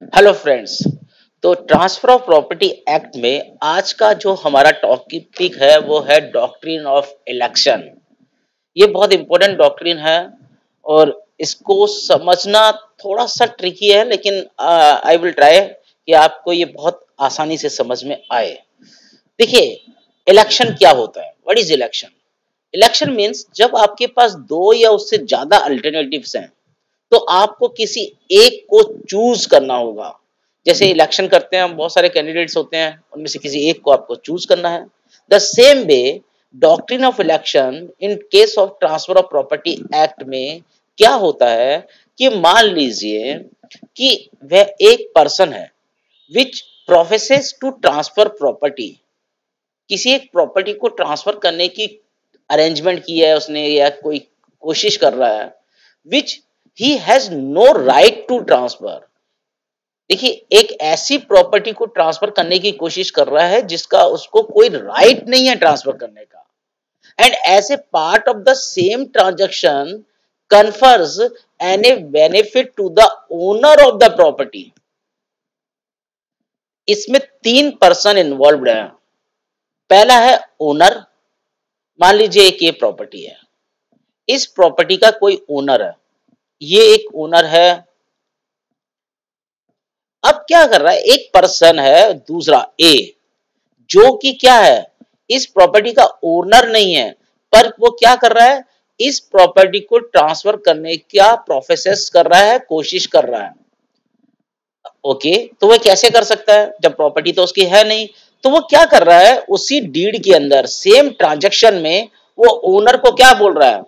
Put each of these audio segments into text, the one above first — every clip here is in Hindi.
Hello friends. तो ट्रांसफर ऑफ प्रॉपर्टी एक्ट में आज का जो हमारा टॉपिक है वो है डॉक्ट्रिन ऑफ इलेक्शन। ये बहुत इंपॉर्टेंट डॉक्ट्रिन है और इसको समझना थोड़ा सा ट्रिकी है, लेकिन आई विल ट्राई कि आपको ये बहुत आसानी से समझ में आए। देखिए, इलेक्शन क्या होता है? What is election? Election means जब आपके पास दो या उससे ज्यादा अल्टरनेटिव्स हैं तो आपको किसी एक को चूज करना होगा। जैसे इलेक्शन करते हैं हम, बहुत सारे कैंडिडेट्स होते हैं, उनमें से किसी एक को आपको चूज करना है। The same way doctrine of election in case of transfer of property act में क्या होता है कि मान लीजिए कि वह एक पर्सन है विच प्रोफेसेस टू ट्रांसफर प्रॉपर्टी, किसी एक प्रॉपर्टी को ट्रांसफर करने की अरेंजमेंट की है उसने या कोई कोशिश कर रहा है, which he has no right to transfer. देखिए, एक ऐसी प्रॉपर्टी को ट्रांसफर करने की कोशिश कर रहा है जिसका उसको कोई राइट नहीं है ट्रांसफर करने का, and as a part of the same transaction confers any benefit to the owner of the property. इसमें तीन पर्सन इन्वॉल्व है। पहला है ओनर। मान लीजिए एक ये प्रॉपर्टी है, इस प्रॉपर्टी का कोई ओनर है, ये एक ओनर है। अब क्या कर रहा है, एक पर्सन है दूसरा ए, जो कि क्या है, इस प्रॉपर्टी का ओनर नहीं है, पर वो क्या कर रहा है, इस प्रॉपर्टी को ट्रांसफर करने का प्रोसेस कर रहा है, कोशिश कर रहा है। ओके, तो वह कैसे कर सकता है जब प्रॉपर्टी तो उसकी है नहीं? तो वो क्या कर रहा है, उसी डीड के अंदर सेम ट्रांजैक्शन में वो ओनर को क्या बोल रहा है,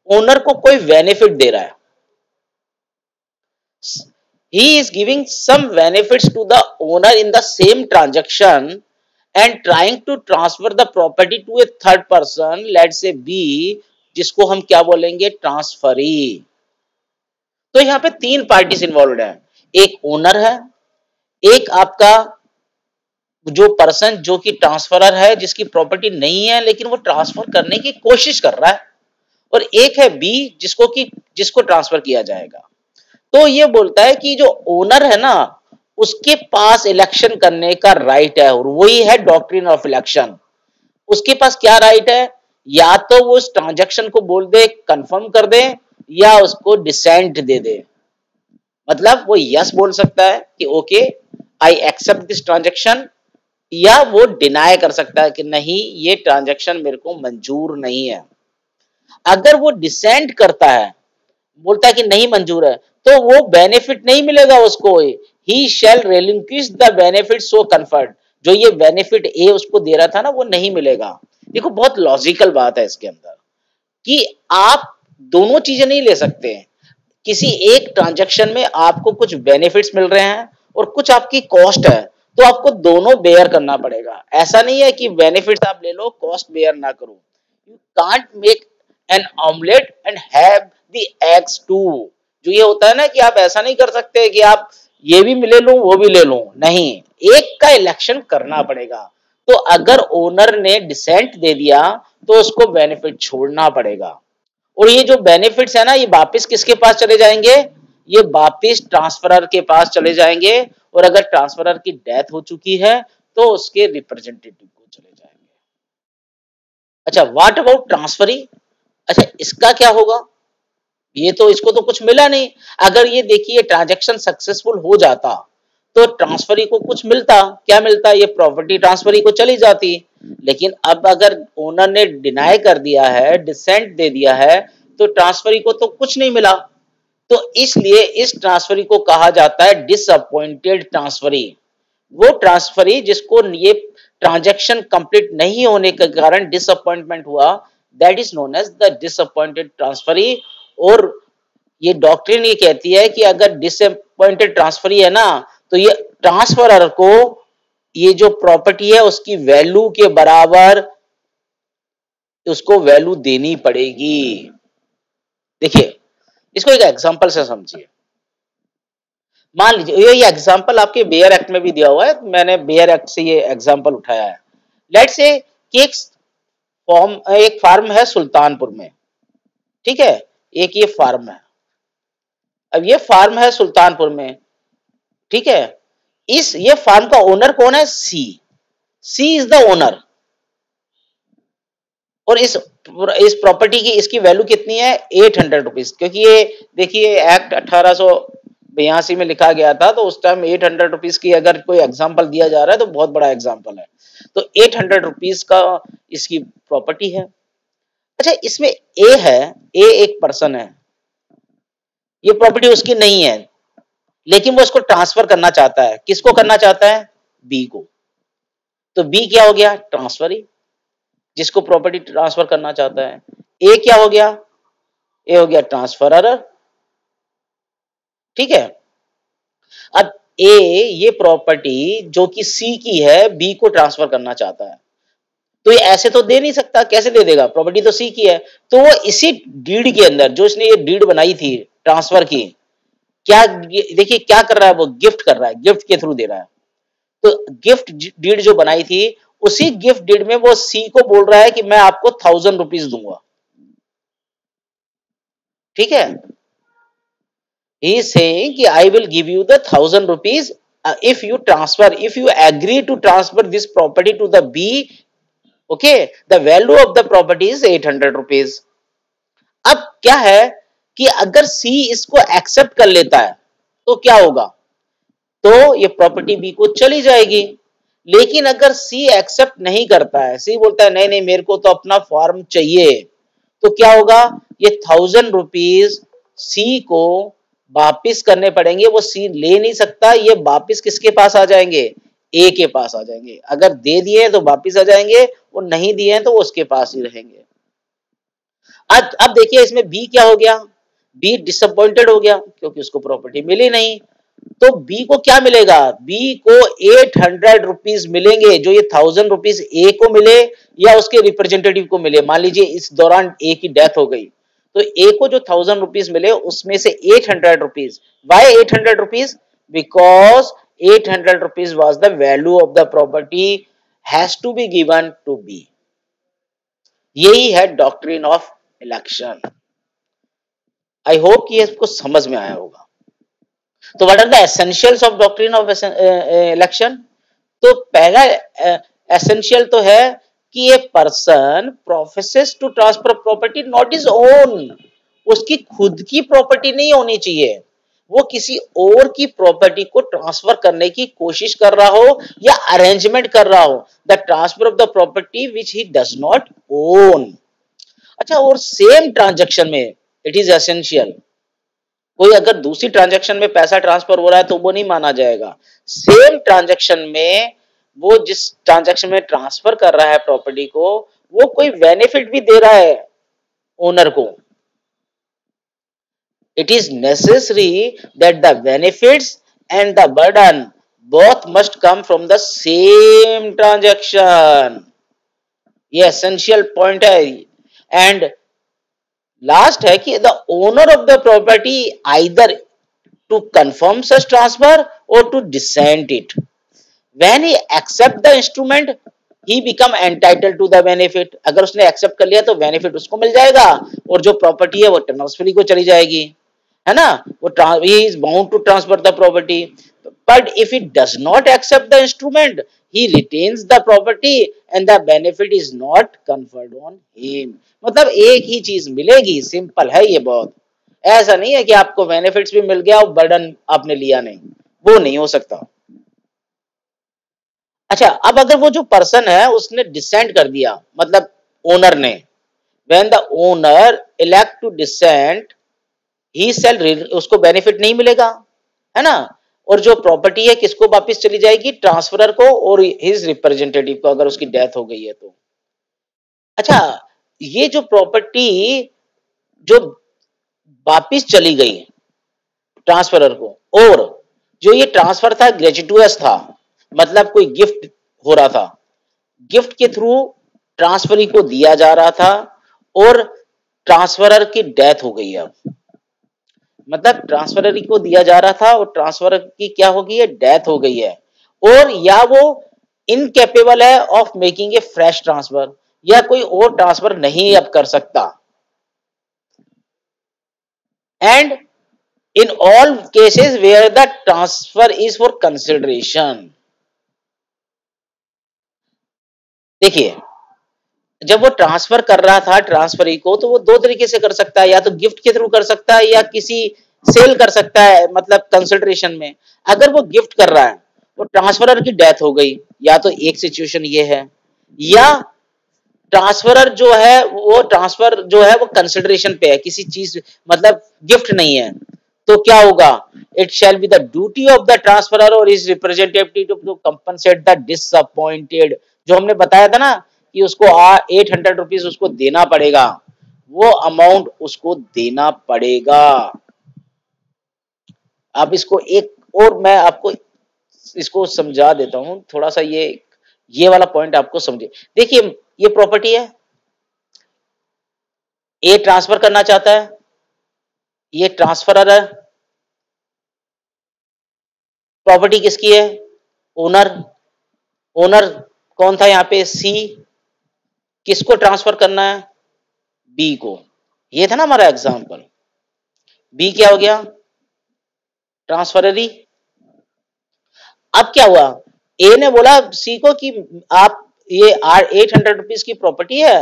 ओनर को कोई बेनिफिट दे रहा है। He is giving some benefits to the owner in the same transaction and trying to transfer the property to a third person, let's say B, जिसको हम क्या बोलेंगे, ट्रांसफरी। तो यहाँ पे तीन पार्टीज इन्वॉल्व है, एक ओनर है, एक आपका जो पर्सन जो कि ट्रांसफरर है जिसकी प्रॉपर्टी नहीं है लेकिन वो ट्रांसफर करने की कोशिश कर रहा है, और एक है बी जिसको ट्रांसफर किया जाएगा। तो ये बोलता है कि जो ओनर है ना, उसके पास इलेक्शन करने का राइट है, और वही है डॉक्ट्रिन ऑफ इलेक्शन। उसके पास क्या राइट है, या तो वो उस ट्रांजैक्शन को बोल दे, कंफर्म कर दे, या उसको डिसेंट दे दे। मतलब वो यस बोल सकता है कि okay I accept this transaction, या वो डिनाई कर सकता है कि नहीं, ये ट्रांजैक्शन मेरे को मंजूर नहीं है। अगर वो डिसेंट करता है, बोलता है कि नहीं मंजूर है, तो वो बेनिफिट नहीं मिलेगा उसको। ही शैल relinquish the benefit so conferred, जो ये बेनिफिट ए उसको दे रहा था ना, वो नहीं मिलेगा। देखो, बहुत लॉजिकल बात है इसके अंदर कि आप दोनों चीजें नहीं ले सकते। किसी एक ट्रांजैक्शन में आपको कुछ बेनिफिट्स मिल रहे हैं और कुछ आपकी कॉस्ट है, तो आपको दोनों बेयर करना पड़ेगा। ऐसा नहीं है कि बेनिफिट्स आप ले लो, कॉस्ट बेयर ना करो। You can't make an omelette and have the eggs too. जो ये होता है ना कि आप ऐसा नहीं कर सकते कि आप ये भी ले लो वो भी ले लो, नहीं, एक का इलेक्शन करना पड़ेगा। तो अगर ओनर ने डिसेंट दे दिया तो उसको बेनिफिट छोड़ना पड़ेगा, और ये जो बेनिफिट्स है ना, ये वापस किसके पास चले जाएंगे, ये वापस ट्रांसफरर के पास चले जाएंगे, और अगर ट्रांसफरर की डेथ हो चुकी है तो उसके रिप्रेजेंटेटिव को चले जाएंगे। अच्छा, व्हाट अबाउट ट्रांसफरी? अच्छा, इसका क्या होगा? ये तो इसको तो कुछ मिला नहीं। अगर ये देखिए ट्रांजैक्शन सक्सेसफुल हो जाता तो ट्रांसफरी को कुछ मिलता, क्या मिलता, ये प्रॉपर्टी ट्रांसफरी को चली जाती। लेकिन अब अगर ओनर ने डिनाई कर दिया है, डिसेंट दे दिया है, तो ट्रांसफरी को तो कुछ नहीं मिला। तो इसलिए इस ट्रांसफरी को कहा जाता है डिसअपॉइंटेड ट्रांसफरी। वो ट्रांसफरी जिसको ये ट्रांजैक्शन कंप्लीट नहीं होने के कारण डिसअपॉइंटमेंट हुआ, that is known as the disappointed transferee. और ये डॉक्ट्रिन ये कहती है कि अगर डिसअपॉइंटेड ट्रांसफरी है ना, तो ये ट्रांसफरर को ये जो प्रॉपर्टी है उसकी वैल्यू के बराबर उसको वैल्यू देनी पड़ेगी। देखिए, इसको एक एग्जांपल से समझिए। मान लीजिए ये एग्जांपल आपके बेयर एक्ट में भी दिया हुआ है, मैंने बेयर एक्ट से ये एग्जांपल उठाया है। लेट्स से कि एक फार्म है सुल्तानपुर में, ठीक है, एक ये फार्म है। अब ये फार्म है सुल्तानपुर में, ठीक है। इस ये फार्म का ओनर कौन है? सी। सी इज द ओनर। और इस प्रॉपर्टी की इसकी वैल्यू कितनी है? 800 रुपीज। क्योंकि ये देखिए एक्ट 1882 में लिखा गया था, तो उस टाइम 800 रुपीज की अगर कोई एग्जाम्पल दिया जा रहा है तो बहुत बड़ा एग्जाम्पल है। तो 800 रुपीज का इसकी प्रॉपर्टी है। अच्छा, इसमें ए है, ए एक पर्सन है, ये प्रॉपर्टी उसकी नहीं है, लेकिन वो इसको ट्रांसफर करना चाहता है। किसको करना चाहता है? बी को। तो बी क्या हो गया? ट्रांसफर ही, जिसको प्रॉपर्टी ट्रांसफर करना चाहता है। ए क्या हो गया? ए हो गया ट्रांसफरर। ठीक है। अब ए ये प्रॉपर्टी जो कि सी की है बी को ट्रांसफर करना चाहता है। तो ये ऐसे तो दे नहीं सकता, कैसे दे देगा? प्रॉपर्टी तो सी की है। तो वो इसी डीड के अंदर, जो इसने ये डीड बनाई थी ट्रांसफर की, क्या देखिए क्या कर रहा है? वो गिफ्ट कर रहा है, गिफ्ट के थ्रू दे रहा है। तो गिफ्ट डीड जो बनाई थी, उसी गिफ्ट डीड में वो सी को बोल रहा है कि मैं आपको 1000 रुपीज दूंगा। ठीक है। He is saying कि I will give you the 1000 rupees if you agree to transfer this property to the B. Okay, the value of the property is 800 rupees. अब क्या है कि अगर C इसको एक्सेप्ट कर लेता है तो क्या होगा? तो ये प्रॉपर्टी बी को चली जाएगी। लेकिन अगर सी एक्सेप्ट नहीं करता है, सी बोलता है नहीं नहीं मेरे को तो अपना फॉर्म चाहिए, तो क्या होगा? ये 1000 रुपीज सी को वापिस करने पड़ेंगे। वो सी ले नहीं सकता, ये वापिस किसके पास आ जाएंगे? ए के पास आ जाएंगे। अगर दे दिए तो वापिस आ जाएंगे, और नहीं दिए तो उसके पास ही रहेंगे। अब देखिए इसमें बी क्या हो गया? बी डिसअपॉइंटेड हो गया क्योंकि उसको प्रॉपर्टी मिली नहीं। तो बी को क्या मिलेगा? बी को 800 रुपीज मिलेंगे, जो ये 1000 रुपीज ए को मिले या उसके रिप्रेजेंटेटिव को मिले। मान लीजिए इस दौरान ए की डेथ हो गई, तो ए को जो 1000 रुपीज मिले उसमें से 800 rupees. Why 800 rupees? Because 800 rupees was the value of the property, has to be given to be. यही है doctrine of election. I hope कि इसको समझ में आया होगा। तो what are the essentials of doctrine of election? तो पहला एसेंशियल तो है कि a person professes to transfer property not is own. उसकी खुद की प्रॉपर्टी नहीं होनी चाहिए, वो किसी और की प्रॉपर्टी को ट्रांसफर करने की कोशिश कर रहा हो या अरेंजमेंट कर रहा हो। The transfer of the property which he does not own. अच्छा, और सेम ट्रांजैक्शन में इट इज एसेंशियल, कोई अगर दूसरी ट्रांजैक्शन में पैसा ट्रांसफर हो रहा है तो वो नहीं माना जाएगा। सेम ट्रांजैक्शन में वो जिस ट्रांजैक्शन में ट्रांसफर कर रहा है प्रॉपर्टी को, वो कोई बेनिफिट भी दे रहा है ओनर को। It is necessary that the benefits and the burden both must come from the same transaction. ये एसेंशियल पॉइंट है। एंड लास्ट है कि the owner of the property either to confirm such transfer or to dissent it. When he accept the instrument, he become entitled to the benefit. अगर उसने accept कर लिया तो benefit उसको मिल जाएगा, और जो property है वो ट्रांसफरी को चली जाएगी, है ना? वो he is bound to transfer the property. But if he does not accept the instrument, he retains the property and the benefit is not conferred on him. मतलब एक ही चीज मिलेगी। सिंपल है ये बहुत। ऐसा नहीं है कि आपको बेनिफिट्स भी मिल गया और बर्डन आपने लिया नहीं, वो नहीं हो सकता। अच्छा, अब अगर वो जो पर्सन है उसने डिसेंट कर दिया, मतलब ओनर ने, when the owner elect to dissent, he shall, उसको बेनिफिट नहीं मिलेगा, है ना? और जो प्रॉपर्टी है किसको वापस चली जाएगी? ट्रांसफरर को और हिज रिप्रेजेंटेटिव को, अगर उसकी डेथ हो गई है तो। अच्छा, ये जो प्रॉपर्टी जो वापिस चली गई ट्रांसफरर को, और जो ये ट्रांसफर था ग्रेचुटस था, मतलब कोई गिफ्ट हो रहा था, गिफ्ट के थ्रू ट्रांसफरी को दिया जा रहा था, और ट्रांसफरर की डेथ हो गई। अब मतलब ट्रांसफरर को दिया जा रहा था और ट्रांसफरर की क्या हो गई है? डेथ हो गई है, और या वो इनकेपेबल है of making a fresh transfer, या कोई और ट्रांसफर नहीं अब कर सकता। And in all cases where the transfer is for consideration. देखिए, जब वो ट्रांसफर कर रहा था ट्रांसफरी को, तो वो दो तरीके से कर सकता है, या तो गिफ्ट के थ्रू कर सकता है या किसी सेल कर सकता है, मतलब कंसिडरेशन में। अगर वो गिफ्ट कर रहा है तो ट्रांसफरर की डेथ हो गई, या तो एक सिचुएशन ये है, या ट्रांसफरर जो है वो ट्रांसफर जो है वो कंसिडरेशन पे है, किसी चीज मतलब गिफ्ट नहीं है, तो क्या होगा, it shall be the duty of the transferor or his representative to compensate the disappointed. जो हमने बताया था ना कि उसको 800 रुपीज उसको देना पड़ेगा, वो अमाउंट उसको देना पड़ेगा। अब इसको एक और मैं आपको इसको समझा देता हूं थोड़ा सा, ये वाला पॉइंट आपको समझे। देखिए, ये प्रॉपर्टी है, ए ट्रांसफर करना चाहता है, ये ट्रांसफरर है, प्रॉपर्टी किसकी है, ओनर। ओनर कौन था यहाँ पे, सी। किसको ट्रांसफर करना है, बी को। ये था ना हमारा एग्जांपल। बी क्या हो गया, ट्रांसफररी। अब क्या हुआ, ए ने बोला सी को कि आप ये 800 रुपीज की प्रॉपर्टी है,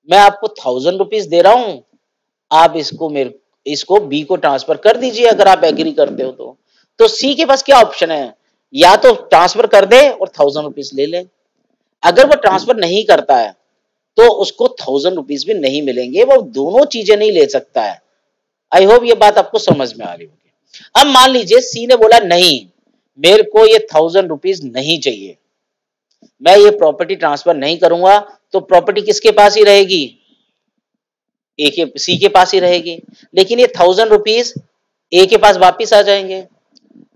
मैं आपको 1000 रुपीज दे रहा हूं, आप इसको बी को ट्रांसफर कर दीजिए अगर आप एग्री करते हो तो सी के पास क्या ऑप्शन है, या तो ट्रांसफर कर दे और 1000 रुपीज ले ले। अगर वो ट्रांसफर नहीं करता है तो उसको 1000 रुपीज भी नहीं मिलेंगे, वो दोनों चीजें नहीं ले सकता है। आई होप ये बात आपको समझ में आ रही होगी। अब मान लीजिए सी ने बोला नहीं, मेरे को ये 1000 रुपीज नहीं चाहिए, मैं ये प्रॉपर्टी ट्रांसफर नहीं करूंगा, तो प्रॉपर्टी किसके पास ही रहेगी, ए के सी के पास ही रहेगी, लेकिन ये 1000 रुपीज ए के पास वापिस आ जाएंगे।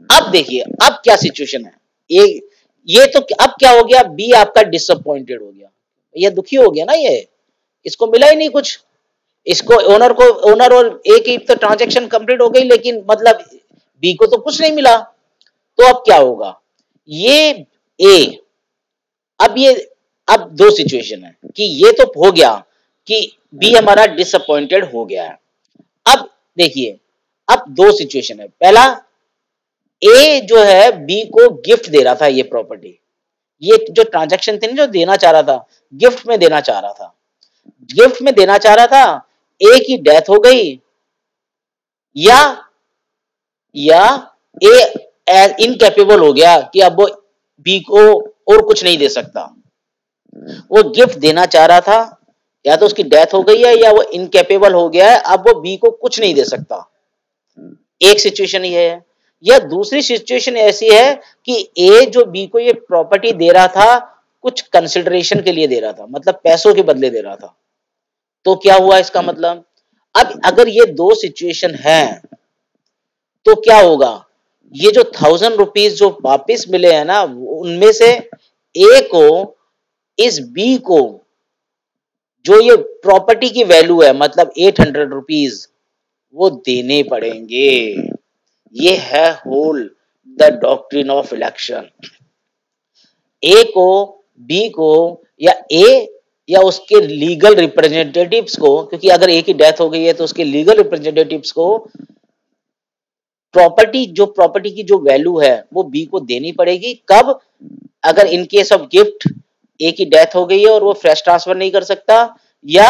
अब देखिए, अब क्या सिचुएशन है, ये तो अब क्या हो गया, बी आपका डिसअपॉइंटेड हो गया, ये दुखी हो गया ना, ये इसको मिला ही नहीं कुछ, इसको ओनर और ए की तो ट्रांजैक्शन कंप्लीट हो गई, लेकिन मतलब बी को तो कुछ नहीं मिला। तो अब क्या होगा, ये ए, अब ये अब दो सिचुएशन है कि ये तो हो गया कि बी हमारा डिसअपॉइंटेड हो गया है। अब देखिए, अब दो सिचुएशन है, पहला ए जो है बी को गिफ्ट दे रहा था ये प्रॉपर्टी, ये जो ट्रांजैक्शन थी ना जो देना चाह रहा था, गिफ्ट में देना चाह रहा था, गिफ्ट में देना चाह रहा था, ए की डेथ हो गई, या या ए इनकेपेबल हो गया कि अब वो बी को और कुछ नहीं दे सकता, वो गिफ्ट देना चाह रहा था, या तो उसकी डेथ हो गई है या वो इनकेपेबल हो गया है, अब वो बी को कुछ नहीं दे सकता। एक सिचुएशन ये है, या दूसरी सिचुएशन ऐसी है कि ए जो बी को ये प्रॉपर्टी दे रहा था कुछ कंसिडरेशन के लिए दे रहा था, मतलब पैसों के बदले दे रहा था। तो क्या हुआ इसका मतलब, अब अगर ये दो सिचुएशन है तो क्या होगा, ये जो 1000 रुपीज जो वापिस मिले हैं ना, उनमें से ए को इस बी को जो ये प्रॉपर्टी की वैल्यू है मतलब 800 रुपीज वो देने पड़ेंगे। ये है whole the doctrine of election. A को, बी को, या ए या उसके लीगल रिप्रेजेंटेटिव्स को, क्योंकि अगर ए की डेथ हो गई है तो उसके लीगल रिप्रेजेंटेटिव्स को प्रॉपर्टी की जो वैल्यू है वो बी को देनी पड़ेगी। कब, अगर इन केस ऑफ गिफ्ट ए की डेथ हो गई है और वो फ्रेश ट्रांसफर नहीं कर सकता, या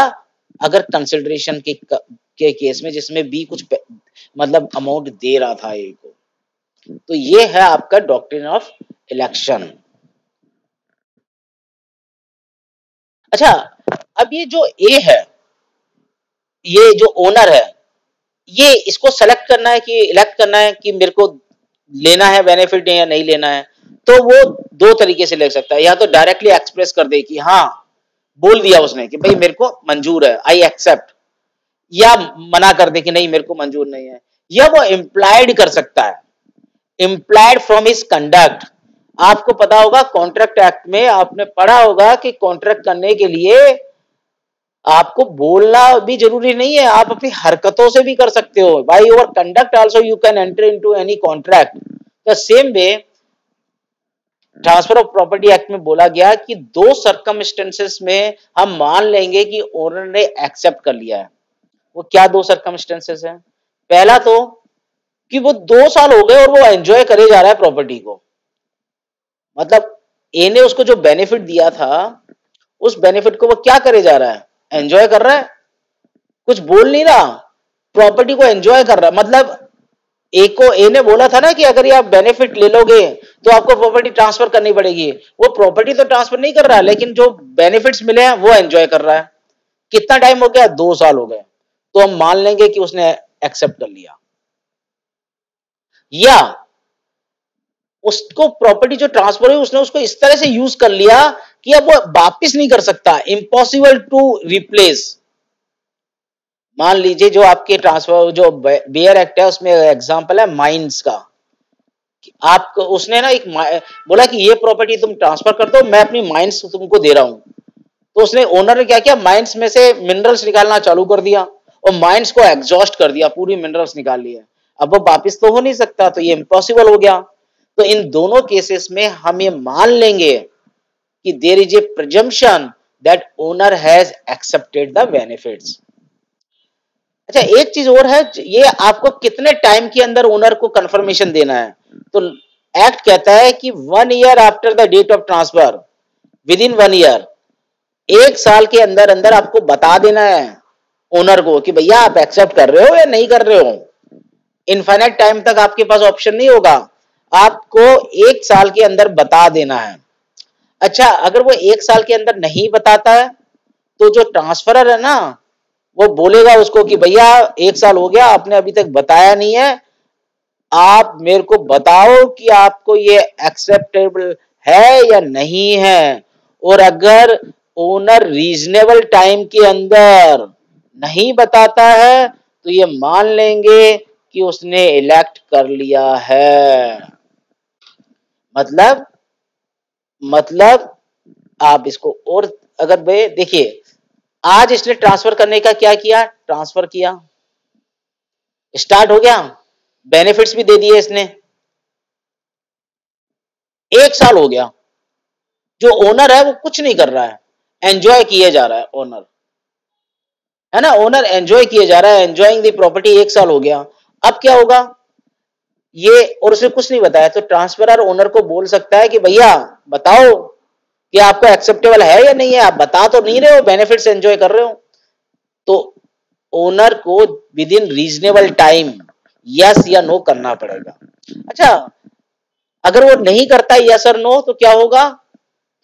अगर कंसिडरेशन के केस में जिसमें बी कुछ मतलब अमाउंट दे रहा था ए को। तो ये है आपका डॉक्ट्रिन ऑफ इलेक्शन। अच्छा, अब ये जो ए है, ये जो ओनर है, ये इसको सेलेक्ट करना है कि इलेक्ट करना है कि मेरे को लेना है बेनिफिट या नहीं लेना है, तो वो दो तरीके से ले सकता है, या तो डायरेक्टली एक्सप्रेस कर दे कि हाँ, बोल दिया उसने कि भाई मेरे को मंजूर है, आई एक्सेप्ट, या मना कर दे कि नहीं मेरे को मंजूर नहीं है, या वो इम्प्लाइड कर सकता है, इम्प्लाइड फ्रॉम हिज कंडक्ट। आपको पता होगा कॉन्ट्रैक्ट एक्ट में आपने पढ़ा होगा कि कॉन्ट्रैक्ट करने के लिए आपको बोलना भी जरूरी नहीं है, आप अपनी हरकतों से भी कर सकते हो। By your conduct also you can enter into any contract. The same way transfer of property act में बोला गया कि दो सर्कमस्टेंसेस में हम मान लेंगे कि ओनर ने एक्सेप्ट कर लिया है। वो क्या दो सर्कमस्टेंसेस हैं, पहला तो कि वो 2 साल हो गए और वो एंजॉय करे जा रहा है प्रॉपर्टी को। मतलब ए ने उसको जो बेनिफिट दिया था, उस बेनिफिट को वो क्या करे जा रहा है, एंजॉय कर रहा है, कुछ बोल नहीं रहा, प्रॉपर्टी को एंजॉय कर रहा है। मतलब ए ने बोला था ना कि अगर ये आप बेनिफिट ले लोगे तो आपको प्रॉपर्टी ट्रांसफर करनी पड़ेगी। वो प्रॉपर्टी तो ट्रांसफर नहीं कर रहा है, लेकिन जो बेनिफिट्स मिले हैं वो एंजॉय कर रहा है। कितना टाइम हो गया, 2 साल हो गए, तो हम मान लेंगे कि उसने एक्सेप्ट कर लिया। या उसको प्रॉपर्टी जो ट्रांसफर हुई उसने उसको इस तरह से यूज कर लिया कि अब वो वापिस नहीं कर सकता, इम्पॉसिबल टू रिप्लेस। मान लीजिए जो आपके ट्रांसफर जो बेयर एक्ट है उसमें एग्जांपल है माइंस का। आपको उसने ना एक बोला कि ये प्रॉपर्टी तुम ट्रांसफर कर दो, मैं अपनी माइंस तुमको दे रहा हूं। तो उसने ओनर ने क्या किया, माइंस में से मिनरल्स निकालना चालू कर दिया और माइंस को एग्जॉस्ट कर दिया, पूरी मिनरल्स निकाल लिए। अब वो वापिस तो हो नहीं सकता, तो ये इम्पॉसिबल हो गया। तो इन दोनों केसेस में हम ये मान लेंगे कि there is a presumption that owner has accepted the benefits. अच्छा, एक चीज और है, ये आपको कितने टाइम के अंदर ओनर को कंफर्मेशन देना है। तो एक्ट कहता है कि 1 year after the date of transfer, within 1 year, 1 साल के अंदर अंदर आपको बता देना है ओनर को कि भैया आप एक्सेप्ट कर रहे हो या नहीं कर रहे हो। इनफाइनाइट टाइम तक आपके पास ऑप्शन नहीं होगा, आपको 1 साल के अंदर बता देना है। अच्छा, अगर वो 1 साल के अंदर नहीं बताता है तो जो ट्रांसफरर है ना, वो बोलेगा उसको कि भैया 1 साल हो गया, आपने अभी तक बताया नहीं है, आप मेरे को बताओ कि आपको ये एक्सेप्टेबल है या नहीं है। और अगर ओनर रीजनेबल टाइम के अंदर नहीं बताता है तो ये मान लेंगे कि उसने इलेक्ट कर लिया है। मतलब मतलब आप इसको और अगर वे देखिए, आज इसने ट्रांसफर करने का क्या किया, ट्रांसफर किया, स्टार्ट हो गया, बेनिफिट्स भी दे दिए इसने, 1 साल हो गया, जो ओनर है वो कुछ नहीं कर रहा है, एंजॉय किए जा रहा है ओनर, है ना, ओनर एंजॉय किए जा रहा है, एंजॉइंग द प्रॉपर्टी, 1 साल हो गया। अब क्या होगा, ये और उसे कुछ नहीं बताया, तो ट्रांसफरर ओनर को बोल सकता है कि भैया बताओ कि आपको एक्सेप्टेबल है या नहीं है, आप बता तो नहीं रहे हो, बेनिफिट्स एंजॉय कर रहे हो। तो ओनर को with in reasonable time yes या नो करना पड़ेगा। अच्छा, अगर वो नहीं करता यस और नो तो क्या होगा,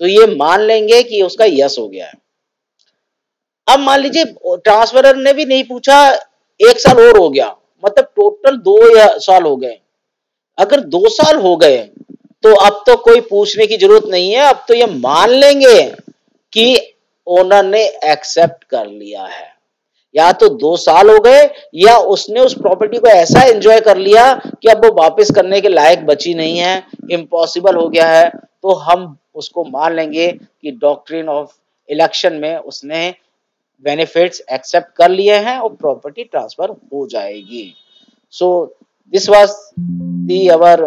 तो ये मान लेंगे कि उसका यस हो गया है। अब मान लीजिए ट्रांसफरर ने भी नहीं पूछा, 1 साल और हो गया, मतलब टोटल 2 साल हो गए। अगर 2 साल हो गए तो अब तो कोई पूछने की जरूरत नहीं है, अब तो ये मान लेंगे कि ओनर ने एक्सेप्ट कर लिया है। या तो 2 साल हो गए या उसने उस प्रॉपर्टी को ऐसा एंजॉय कर लिया कि अब वो वापस करने के लायक बची नहीं है, इम्पॉसिबल हो गया है। तो हम उसको मान लेंगे कि डॉक्ट्रिन ऑफ इलेक्शन में उसने बेनिफिट्स एक्सेप्ट कर लिए हैं और प्रॉपर्टी ट्रांसफर हो जाएगी। So this was the our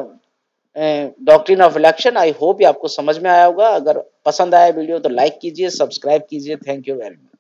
doctrine of election. I hope ये आपको समझ में आया होगा। अगर पसंद आया वीडियो तो लाइक कीजिए, सब्सक्राइब कीजिए। Thank you very much.